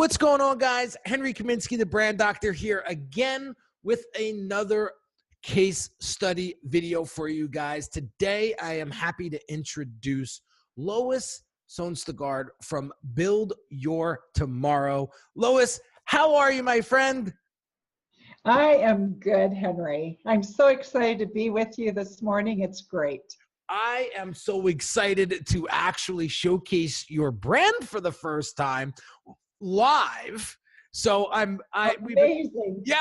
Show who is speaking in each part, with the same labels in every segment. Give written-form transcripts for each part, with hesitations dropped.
Speaker 1: What's going on, guys? Henry Kaminski, the brand doctor, here again with another case study video for you guys. Today, I am happy to introduce Lois Sonstegard from Build Your Tomorrow. Lois, how are you, my friend?
Speaker 2: I am good, Henry. I'm so excited to be with you this morning. It's great.
Speaker 1: I am so excited to actually showcase your brand for the first time live. So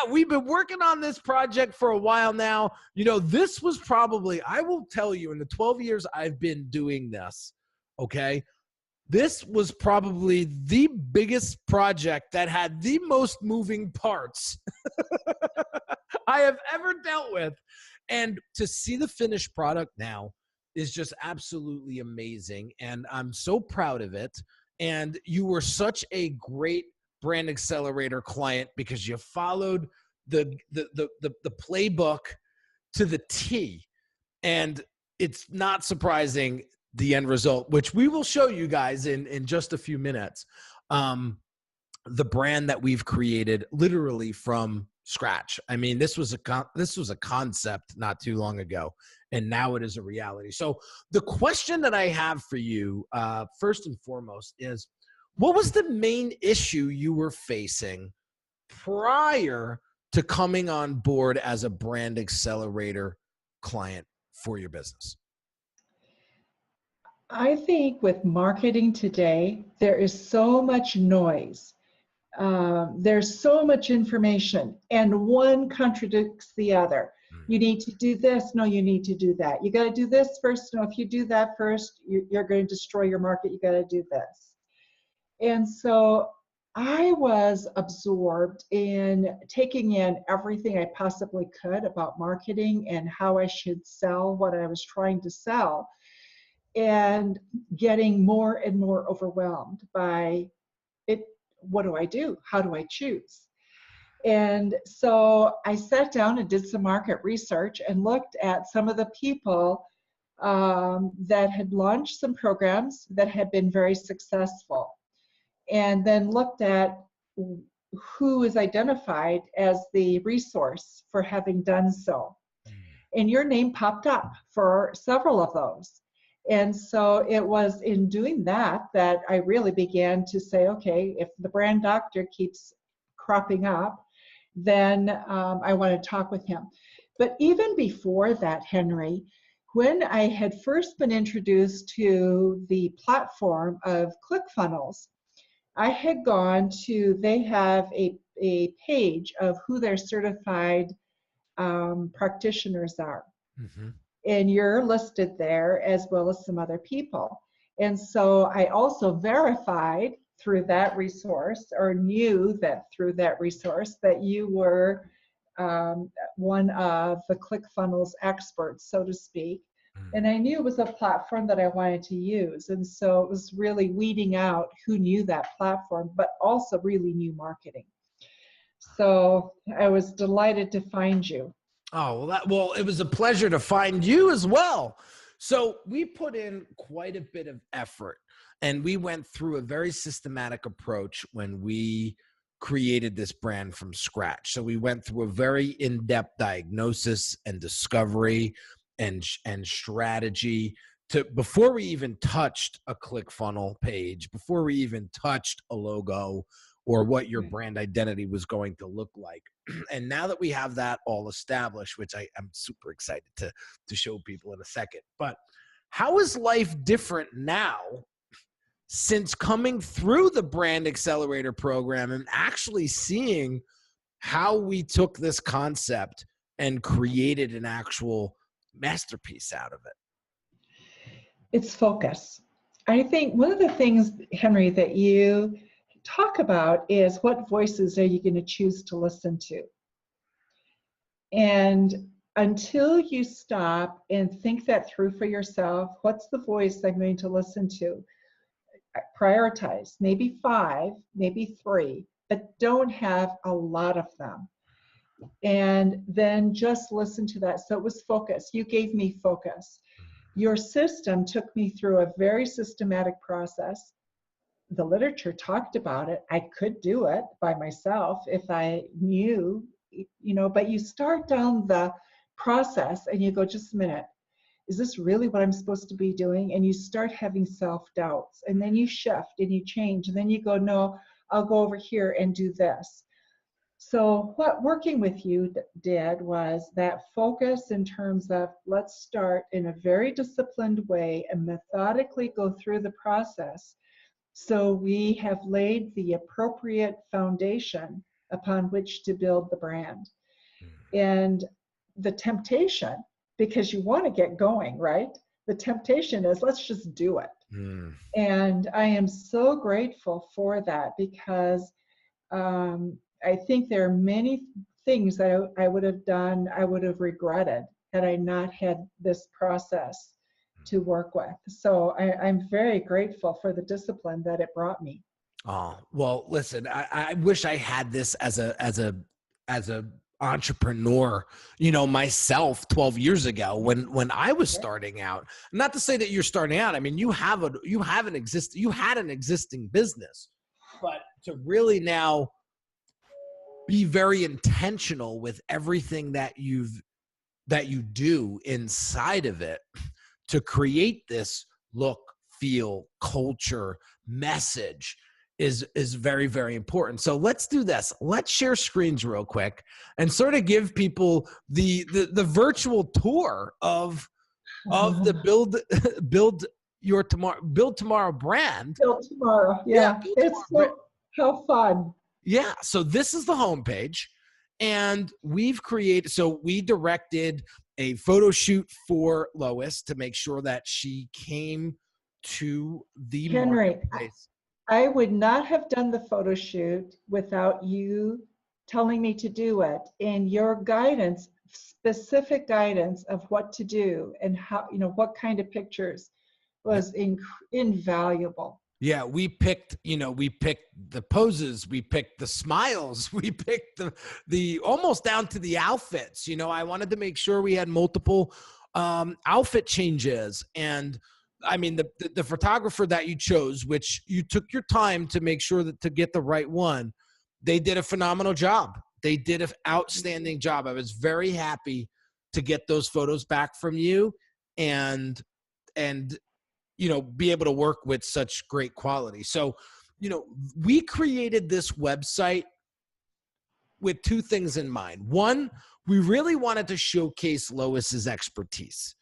Speaker 1: we've been working on this project for a while now. You know, this was probably, I will tell you, in the 12 years I've been doing this, okay, this was probably the biggest project that had the most moving parts I have ever dealt with. And to see the finished product now is just absolutely amazing. And I'm so proud of it. And you were such a great Brand Accelerator client because you followed the playbook to the T. And it's not surprising the end result, which we will show you guys in just a few minutes. The brand that we've created literally from scratch. I mean, this was a concept not too long ago, and now it is a reality. So the question that I have for you, first and foremost, is what was the main issue you were facing prior to coming on board as a Brand Accelerator client for your business?
Speaker 2: I think with marketing today, there is so much noise. There's so much information, and one contradicts the other. You need to do this. No, you need to do that. You got to do this first. No, if you do that first, you're going to destroy your market. You got to do this. And so I was absorbed in taking in everything I possibly could about marketing and how I should sell what I was trying to sell, and getting more and more overwhelmed by it. What do I do? How do I choose? And so I sat down and did some market research and looked at some of the people that had launched some programs that had been very successful, and then looked at who is identified as the resource for having done so. And your name popped up for several of those. And so it was in doing that that I really began to say, okay, if the brand doctor keeps cropping up, then I want to talk with him. But even before that, Henry, when I had first been introduced to the platform of ClickFunnels, I had gone to, they have a page of who their certified practitioners are. Mm-hmm. And you're listed there as well as some other people. And so I also verified through that resource, or knew that through that resource, that you were one of the ClickFunnels experts, so to speak. And I knew it was a platform that I wanted to use. And so it was really weeding out who knew that platform, but also really knew marketing. So I was delighted to find you.
Speaker 1: Oh, well, it was a pleasure to find you as well. So we put in quite a bit of effort, and we went through a very systematic approach when we created this brand from scratch. So we went through a very in-depth diagnosis and discovery and strategy before we even touched a ClickFunnels page, before we even touched a logo or what your brand identity was going to look like. And now that we have that all established, which I'm super excited to show people in a second, but how is life different now since coming through the Brand Accelerator program and actually seeing how we took this concept and created an actual masterpiece out of it?
Speaker 2: It's focus. I think one of the things, Henry, that you talk about is what voices are you going to choose to listen to? And until you stop and think that through for yourself, what's the voice I'm going to listen to? Prioritize, maybe 5, maybe 3, but don't have a lot of them. And then just listen to that. So it was focus. You gave me focus. Your system took me through a very systematic process the literature talked about it. I could do it by myself if I knew, but you start down the process and you go, just a minute, is this really what I'm supposed to be doing? And you start having self-doubts, and then you shift and you change, and then you go, no, I'll go over here and do this. So what working with you did was that focus in terms of, let's start in a very disciplined way and methodically go through the process, so we have laid the appropriate foundation upon which to build the brand. And the temptation, because you want to get going, right? The temptation is, let's just do it. And I am so grateful for that, because I think there are many things that I would have done, I would have regretted had I not had this process to work with. So I'm very grateful for the discipline that it brought me.
Speaker 1: Oh, well, listen, I wish I had this as a entrepreneur, myself 12 years ago when I was starting out. Not to say that you're starting out. I mean, you had an existing business, but to really now be very intentional with everything that you do inside of it to create this look, feel, culture, message is very, very important. So let's do this. Let's share screens real quick and sort of give people the virtual tour of the build tomorrow brand.
Speaker 2: Build tomorrow. Yeah. How fun.
Speaker 1: Yeah. So this is the homepage, and we directed a photo shoot for Lois to make sure that she came to the marketplace.
Speaker 2: I would not have done the photo shoot without you telling me to do it, and your guidance, specific guidance of what to do and how, what kind of pictures was invaluable.
Speaker 1: Yeah, we picked the poses, we picked the smiles, we picked the almost down to the outfits. I wanted to make sure we had multiple outfit changes. And I mean, the photographer that you chose, which you took your time to make sure that to get the right one, they did a phenomenal job. They did an outstanding job. I was very happy to get those photos back from you and be able to work with such great quality. So, we created this website with two things in mind. One, we really wanted to showcase Lois's expertise.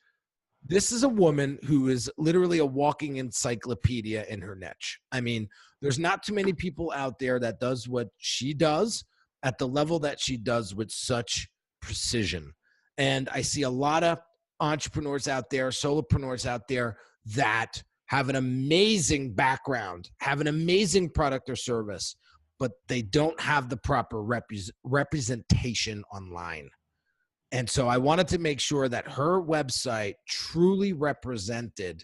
Speaker 1: This is a woman who is literally a walking encyclopedia in her niche. I mean, there's not too many people out there that does what she does at the level that she does with such precision. And I see a lot of entrepreneurs out there, solopreneurs out there that have an amazing background, have an amazing product or service, but they don't have the proper representation online. And so I wanted to make sure that her website truly represented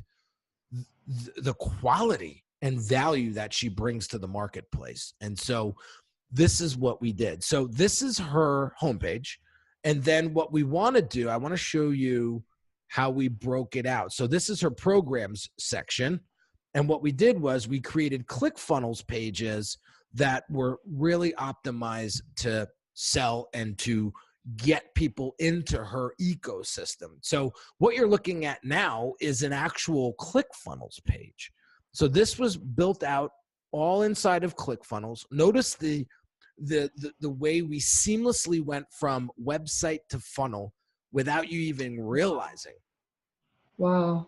Speaker 1: the quality and value that she brings to the marketplace. And so this is what we did. So this is her homepage. And then what we want to do, I want to show you how we broke it out. So this is her programs section. And what we did was we created ClickFunnels pages that were really optimized to sell and to get people into her ecosystem. So what you're looking at now is an actual ClickFunnels page. So this was built out all inside of ClickFunnels. Notice the way we seamlessly went from website to funnel without you even realizing.
Speaker 2: Wow.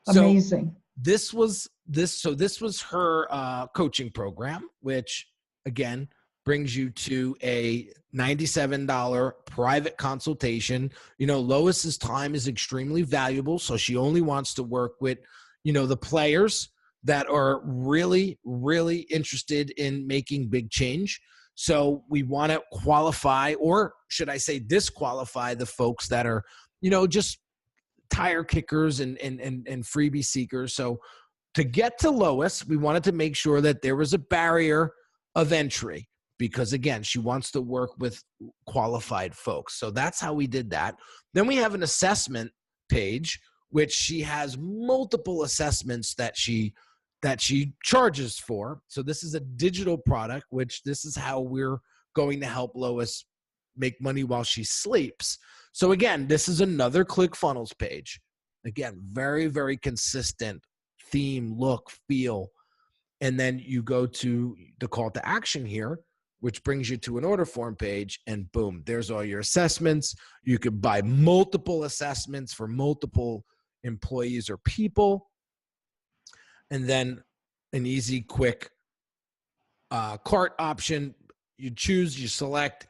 Speaker 2: Amazing.
Speaker 1: So this was her coaching program, which again brings you to a $97 private consultation. Lois's time is extremely valuable, so she only wants to work with, the players that are really, really interested in making big change. So we want to qualify, or should I say disqualify, the folks that are, just tire kickers and freebie seekers. So to get to Lois, we wanted to make sure that there was a barrier of entry, because again, she wants to work with qualified folks. So that's how we did that. Then we have an assessment page, which she has multiple assessments that she that she charges for. So this is a digital product, which this is how we're going to help Lois make money while she sleeps. So again, this is another ClickFunnels page. Again, very, very consistent theme, look, feel. And then you go to the call to action here, which brings you to an order form page, and boom, there's all your assessments. You could buy multiple assessments for multiple employees or people. And then an easy, quick cart option. You choose, you select,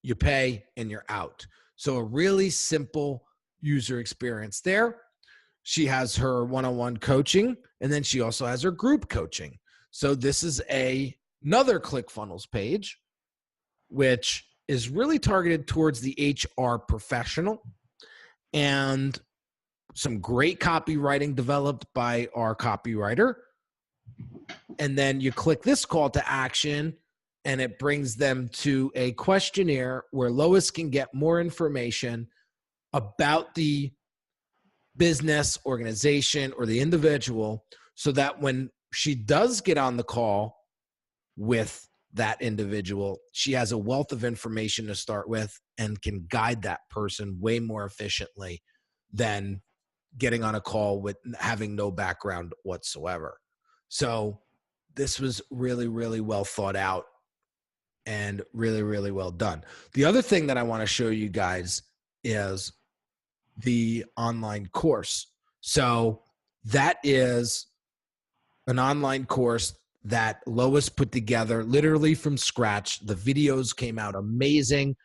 Speaker 1: you pay, and you're out. So a really simple user experience there. She has her one-on-one coaching, and then she also has her group coaching. So this is another ClickFunnels page, which is really targeted towards the HR professional, and some great copywriting developed by our copywriter. And then you click this call to action, and it brings them to a questionnaire where Lois can get more information about the business, organization, or the individual, so that when she does get on the call with that individual, she has a wealth of information to start with and can guide that person way more efficiently than getting on a call with having no background whatsoever. So this was really, really well thought out and really, really well done. The other thing that I want to show you guys is the online course. So that is an online course that Lois put together literally from scratch. The videos came out amazing.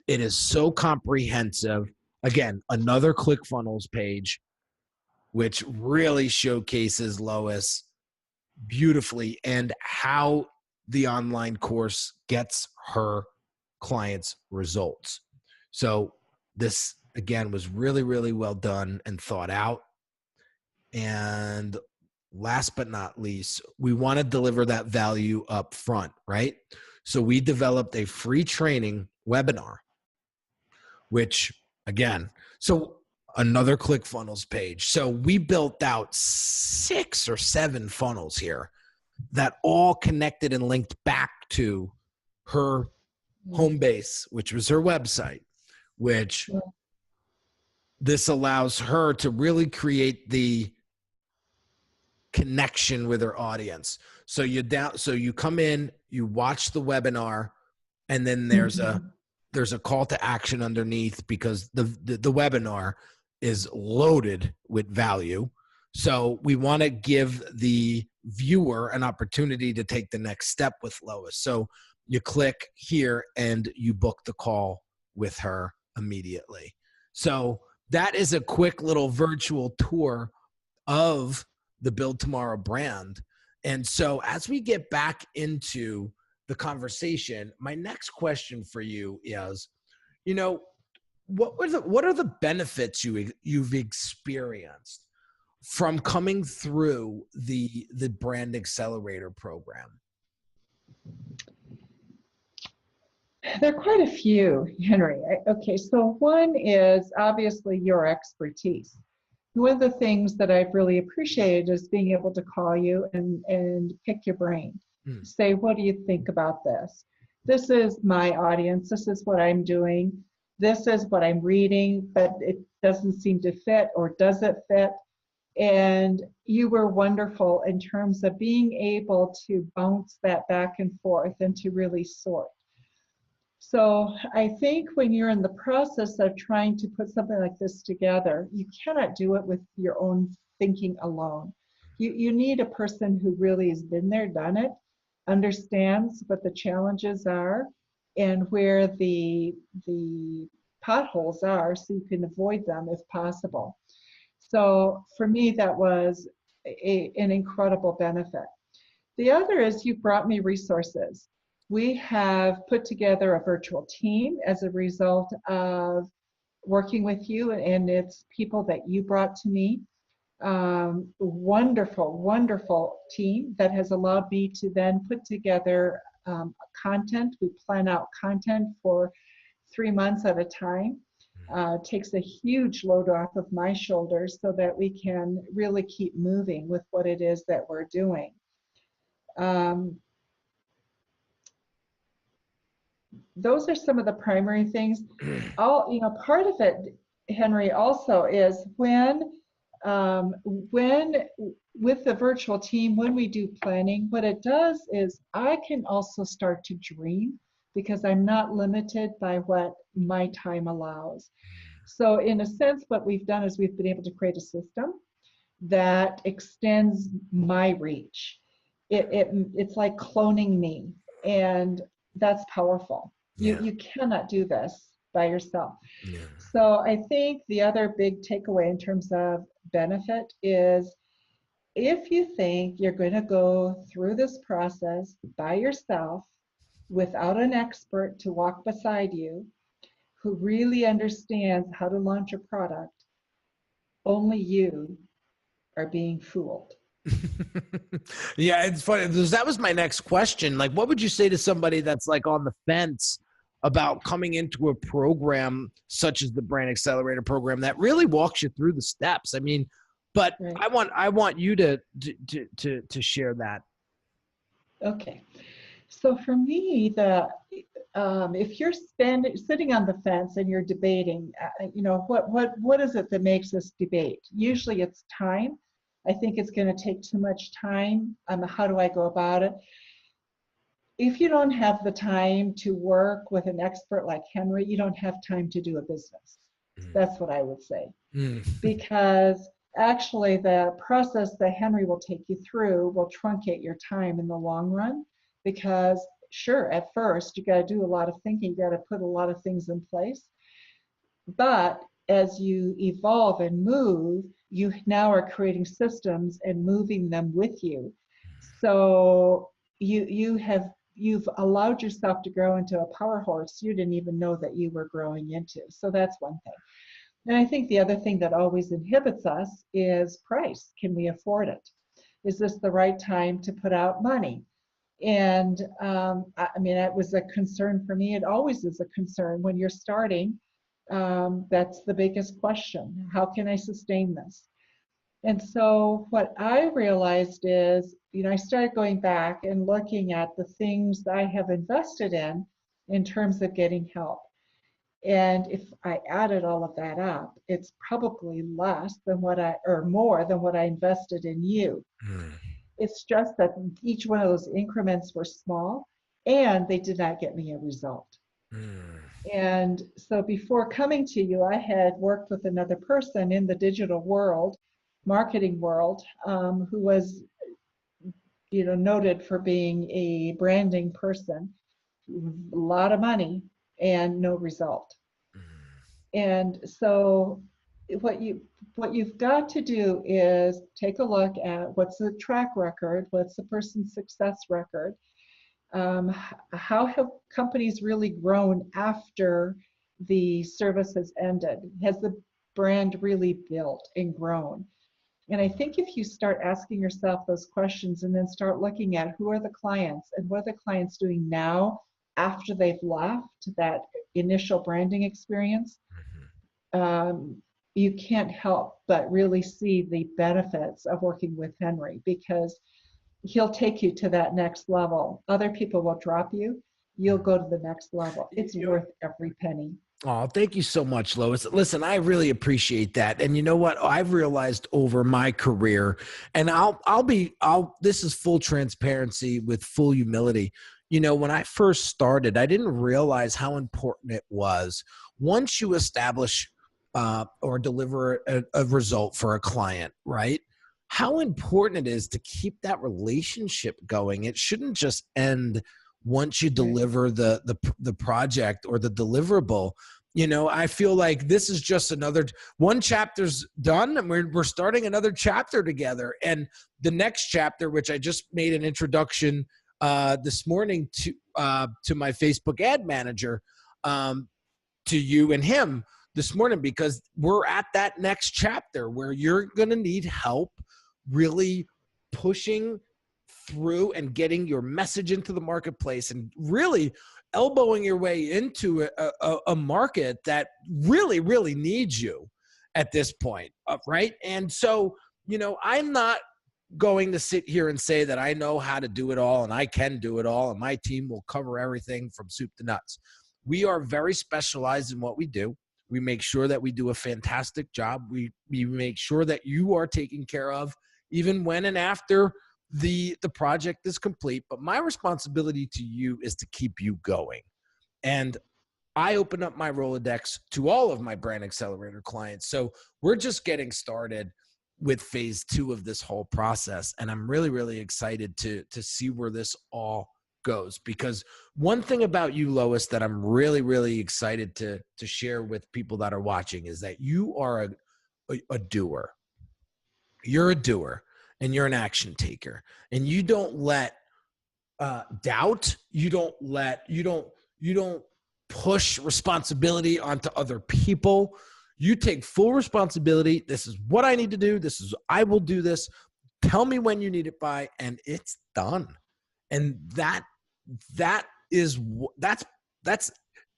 Speaker 1: It is so comprehensive. Again, another ClickFunnels page, which really showcases Lois beautifully and how the online course gets her clients results. So this, again, was really, really well done and thought out. And last but not least, we want to deliver that value up front, right? So we developed a free training webinar, which again, so another ClickFunnels page. So we built out 6 or 7 funnels here that all connected and linked back to her home base, which was her website, which this allows her to really create the connection with her audience. So you come in, you watch the webinar, and then there's a call to action underneath, because the webinar is loaded with value. So we want to give the viewer an opportunity to take the next step with Lois. So you click here and you book the call with her immediately. So that is a quick little virtual tour of the Build Tomorrow brand. And so as we get back into the conversation, my next question for you is, what are the benefits you've experienced from coming through the Brand Accelerator program?
Speaker 2: There are quite a few, Henry. Okay, so one is obviously your expertise. One of the things that I've really appreciated is being able to call you and pick your brain. Say, what do you think about this? This is my audience. This is what I'm doing. This is what I'm reading, but it doesn't seem to fit, or does it fit? And you were wonderful in terms of being able to bounce that back and forth and to really sort. So I think when you're in the process of trying to put something like this together, you cannot do it with your own thinking alone. You need a person who really has been there, done it, understands what the challenges are and where the potholes are, so you can avoid them if possible. So for me, that was an incredible benefit. The other is you brought me resources. We have put together a virtual team as a result of working with you, and it's people that you brought to me. Wonderful, wonderful team that has allowed me to then put together content. We plan out content for 3 months at a time. Takes a huge load off of my shoulders so that we can really keep moving with what it is that we're doing. Those are some of the primary things. Part of it, Henry, also is when with the virtual team, when we do planning, what it does is I can also start to dream because I'm not limited by what my time allows. So in a sense, what we've done is we've been able to create a system that extends my reach. It's like cloning me, and that's powerful.
Speaker 1: Yeah.
Speaker 2: You cannot do this by yourself.
Speaker 1: Yeah.
Speaker 2: So I think the other big takeaway in terms of benefit is if you think you're going to go through this process by yourself without an expert to walk beside you who really understands how to launch a product, only you are being fooled.
Speaker 1: Yeah, it's funny because that was my next question. Like, what would you say to somebody that's like on the fence about coming into a program such as the Brand Accelerator program that really walks you through the steps? I mean, but right. I want you to share that.
Speaker 2: Okay, so for me, if you're sitting on the fence and you're debating, what is it that makes us debate? Usually it's time. I think it's going to take too much time. How do I go about it? If you don't have the time to work with an expert like Henry, you don't have time to do a business. That's what I would say. Because actually the process that Henry will take you through will truncate your time in the long run. Because sure, at first you got to do a lot of thinking, you got to put a lot of things in place. But as you evolve and move, you now are creating systems and moving them with you. So you've allowed yourself to grow into a power horse you didn't even know that you were growing into. So that's one thing. And I think the other thing that always inhibits us is price. Can we afford it? Is this the right time to put out money? And it was a concern for me. It always is a concern when you're starting. That's the biggest question. How can I sustain this? And so what I realized is, I started going back and looking at the things that I have invested in terms of getting help. And if I added all of that up, it's probably less than more than what I invested in you. It's just that each one of those increments were small and they did not get me a result. And so before coming to you, I had worked with another person in the digital world, marketing world, who was, noted for being a branding person, a lot of money and no result. And so what you've got to do is take a look at what's the track record, what's the person's success record, how have companies really grown after the service has ended? Has the brand really built and grown? And I think if you start asking yourself those questions and then start looking at who are the clients and what are the clients doing now after they've left that initial branding experience, you can't help but really see the benefits of working with Henry, because he'll take you to that next level. Other people will drop you. You'll go to the next level. It's worth every penny.
Speaker 1: Oh, thank you so much, Lois. Listen, I really appreciate that. And you know what? I've realized over my career, and this is full transparency with full humility. When I first started, I didn't realize how important it was once you establish or deliver a result for a client, right? How important it is to keep that relationship going. It shouldn't just end once you deliver the project or the deliverable. I feel like this is just one chapter's done and we're starting another chapter together. And the next chapter, which I just made an introduction this morning to my Facebook ad manager, to you and him this morning, because we're at that next chapter where you're going to need help really pushing through and getting your message into the marketplace and really elbowing your way into a market that really, really needs you at this point, right? And so, you know, I'm not going to sit here and say that I know how to do it all and I can do it all and my team will cover everything from soup to nuts. We are very specialized in what we do. We make sure that we do a fantastic job. We make sure that you are taken care of even when and after the project is complete. But my responsibility to you is to keep you going. And I open up my Rolodex to all of my Brand Accelerator clients. So we're just getting started with phase 2 of this whole process. And I'm really, really excited to see where this all goes. Because one thing about you, Lois, that I'm really, really excited to share with people that are watching is that you are a doer. You're a doer and you're an action taker, and you don't let doubt, you don't push responsibility onto other people. You take full responsibility. This is what I need to do. I will do this. Tell me when you need it by, and it's done. And that's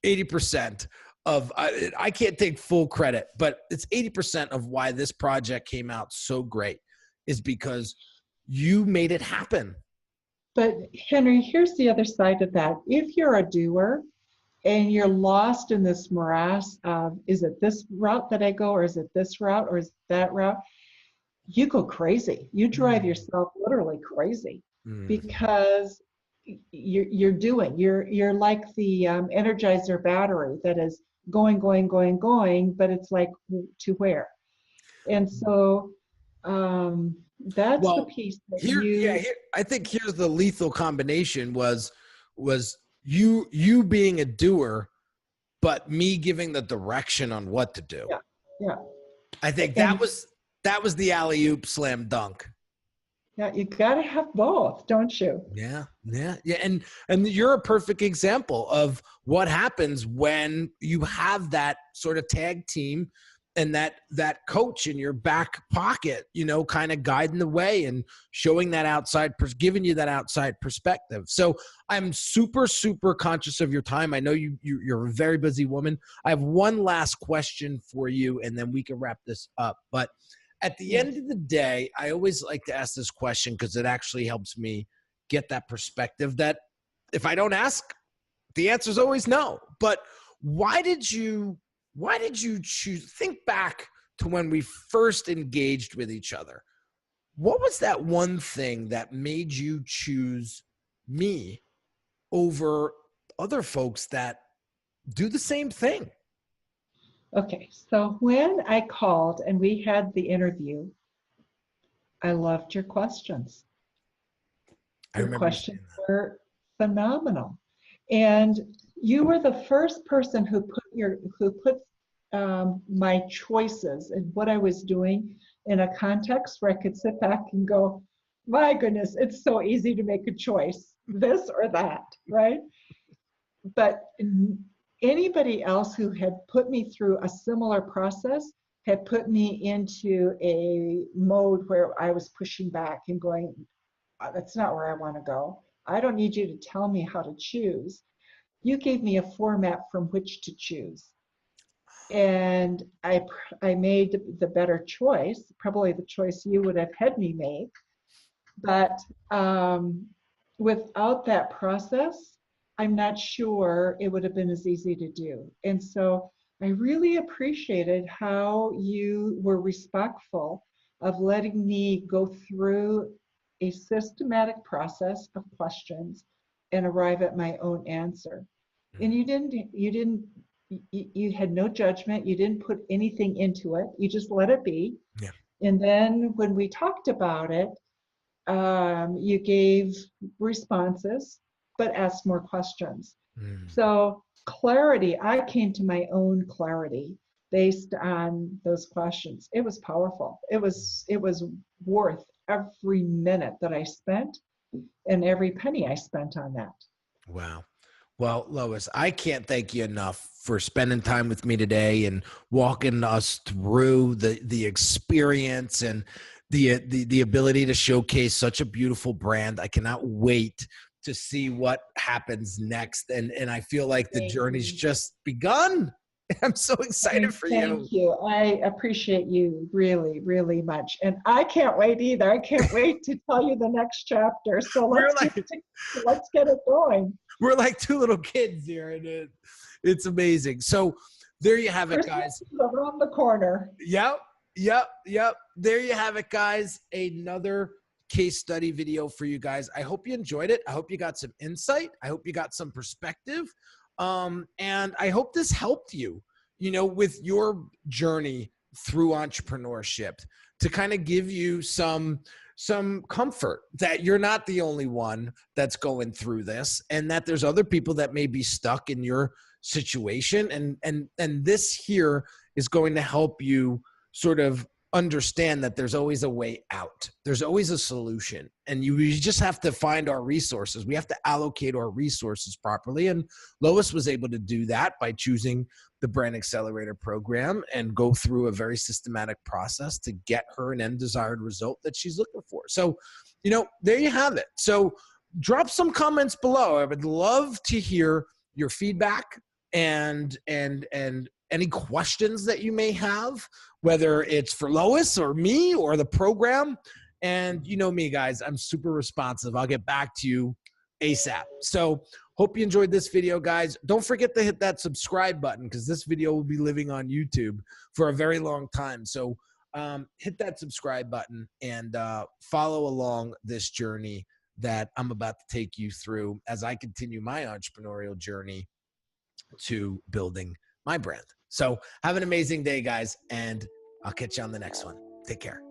Speaker 1: 80% of, I can't take full credit, but it's 80% of why this project came out so great is because you made it happen.
Speaker 2: But Henry, here's the other side of that. If you're a doer and you're lost in this morass of, is it this route that I go, or is it this route, or is it that route? You go crazy. You drive yourself literally crazy because you're like the Energizer battery that is going, but it's like, to where? And so that's the piece that
Speaker 1: I think here's the lethal combination was you being a doer, but me giving the direction on what to do.
Speaker 2: Yeah.
Speaker 1: I think that was the alley-oop slam dunk.
Speaker 2: Yeah, you got to have both, don't you?
Speaker 1: Yeah. And you're a perfect example of what happens when you have that sort of tag team and that coach in your back pocket, you know, kind of guiding the way and showing that giving you that outside perspective. So I'm super, super conscious of your time. I know you're a very busy woman. I have one last question for you, and then we can wrap this up. But at the end of the day, I always like to ask this question because it actually helps me get that perspective that if I don't ask, the answer is always no. But why did you choose? Think back to when we first engaged with each other. What was that one thing that made you choose me over other folks that do the same thing?
Speaker 2: Okay, so when I called and we had the interview, I loved your questions. Your questions were phenomenal. And you were the first person who put my choices and what I was doing in a context where I could sit back and go, my goodness, it's so easy to make a choice, this or that, right? But anybody else who had put me through a similar process had put me into a mode where I was pushing back and going, that's not where I want to go. I don't need you to tell me how to choose. You gave me a format from which to choose. And I made the better choice, probably the choice you would have had me make. But without that process, I'm not sure it would have been as easy to do. And so I really appreciated how you were respectful of letting me go through a systematic process of questions and arrive at my own answer. And you had no judgment. You didn't put anything into it. You just let it be.
Speaker 1: Yeah.
Speaker 2: And then when we talked about it, you gave responses, but asked more questions. So clarity, I came to my own clarity based on those questions. It was powerful. It was worth every minute that I spent and every penny I spent on that.
Speaker 1: Wow. Well, Lois, I can't thank you enough for spending time with me today and walking us through the experience and the ability to showcase such a beautiful brand. I cannot wait to see what happens next. And I feel like the journey's just begun. I'm so excited for you.
Speaker 2: Thank you. I appreciate you really, really much. And I can't wait either. I can't wait to tell you the next chapter. So let's get it going.
Speaker 1: We're like two little kids here, and it's amazing. So there you have it, guys.
Speaker 2: Around the corner.
Speaker 1: Yep. There you have it, guys. Another case study video for you guys. I hope you enjoyed it. I hope you got some insight. I hope you got some perspective. And I hope this helped you, with your journey through entrepreneurship, to kind of give you some comfort that you're not the only one that's going through this, and that there's other people that may be stuck in your situation. And this here is going to help you sort of understand that there's always a way out. There's always a solution, and you just have to find our resources. We have to allocate our resources properly. And Lois was able to do that by choosing the Brand Accelerator program and go through a very systematic process to get her an end desired result that she's looking for. So, there you have it. So drop some comments below. I would love to hear your feedback and any questions that you may have, whether it's for Lois or me or the program. And you know me, guys, I'm super responsive. I'll get back to you ASAP. So hope you enjoyed this video, guys. Don't forget to hit that subscribe button, because this video will be living on YouTube for a very long time. So hit that subscribe button and follow along this journey that I'm about to take you through as I continue my entrepreneurial journey to building my brand. So have an amazing day, guys, and I'll catch you on the next one. Take care.